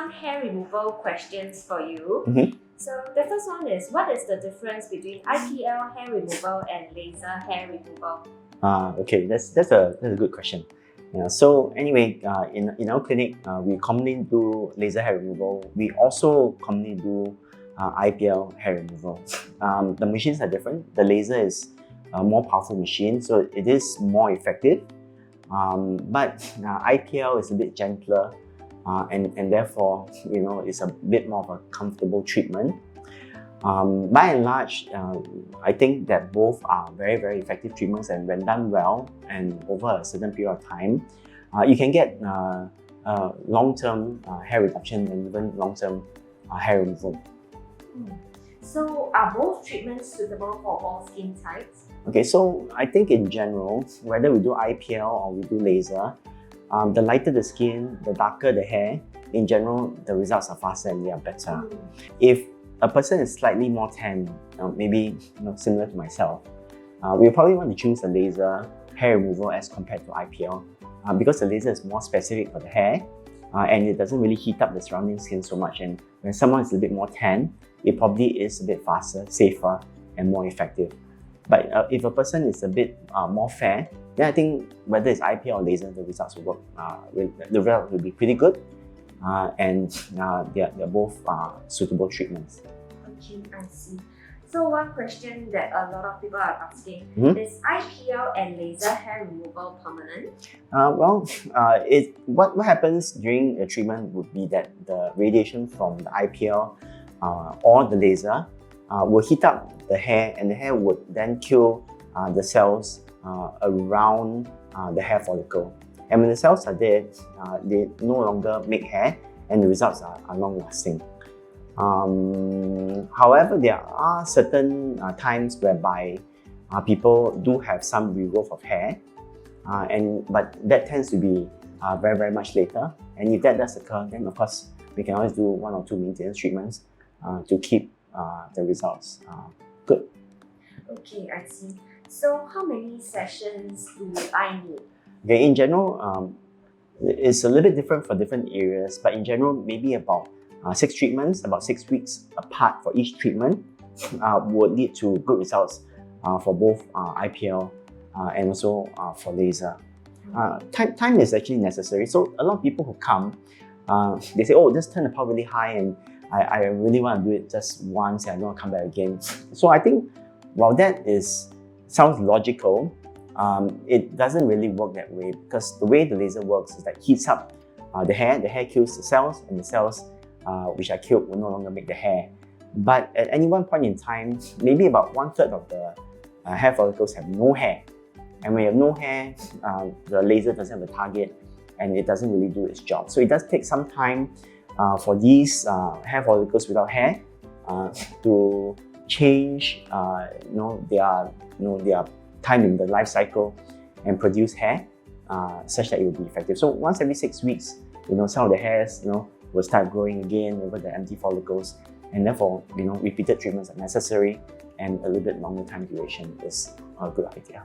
some hair removal questions for you. Mhm. So the first one is, what is the difference between IPL hair removal and laser hair removal? Okay, that's a good question. Yeah, so anyway, in our clinic, we commonly do laser hair removal. We also commonly do IPL hair removal. The machines are different. The laser is a more powerful machine, so it is more effective. But IPL is a bit gentler, and therefore, it's a bit more of a comfortable treatment. By and large, I think that both are very, very effective treatments, and when done well and over a certain period of time, you can get long-term hair reduction and even long-term hair removal. So are both treatments suitable for all skin types? Okay, so I think in general, whether we do IPL or we do laser, the lighter the skin, the darker the hair, in general, the results are faster and they are better. If a person is slightly more tan, maybe similar to myself, we probably want to choose the laser hair removal as compared to IPL because the laser is more specific for the hair and it doesn't really heat up the surrounding skin so much. And when someone is a bit more tan, it probably is a bit faster, safer, and more effective. But if a person is a bit more fair, then I think whether it's IPL or laser, the results will work. The result will be pretty good, and they're both suitable treatments. Okay, I see. So one question that a lot of people are asking is IPL and laser hair removal permanent? What happens during the treatment would be that the radiation from the IPL or the laser will heat up the hair, and the hair would then kill the cells around the hair follicle. And when the cells are dead, they no longer make hair, and the results are long-lasting. However, there are certain times whereby people do have some regrowth of hair, but that tends to be very, very much later. And if that does occur, then of course we can always do 1 or 2 maintenance treatments to keep the results good. Okay, I see. So how many sessions do I need? Okay, in general, it's a little bit different for different areas, but in general, maybe about 6 treatments, about 6 weeks apart for each treatment would lead to good results for both IPL and also for laser. Time is actually necessary. So a lot of people who come, they say, oh, just turn the power really high and I really want to do it just once and I don't want to come back again. So I think while that sounds logical, it doesn't really work that way, because the way the laser works is that it heats up the hair kills the cells, and the cells which are killed will no longer make the hair. But at any one point in time, maybe about 1/3 of the hair follicles have no hair. And when you have no hair, the laser doesn't have a target and it doesn't really do its job. So it does take some time for these hair follicles without hair to change their time in the life cycle and produce hair such that it will be effective. So once every 6 weeks, some of the hairs will start growing again over the empty follicles, and therefore repeated treatments are necessary, and a little bit longer time duration is a good idea.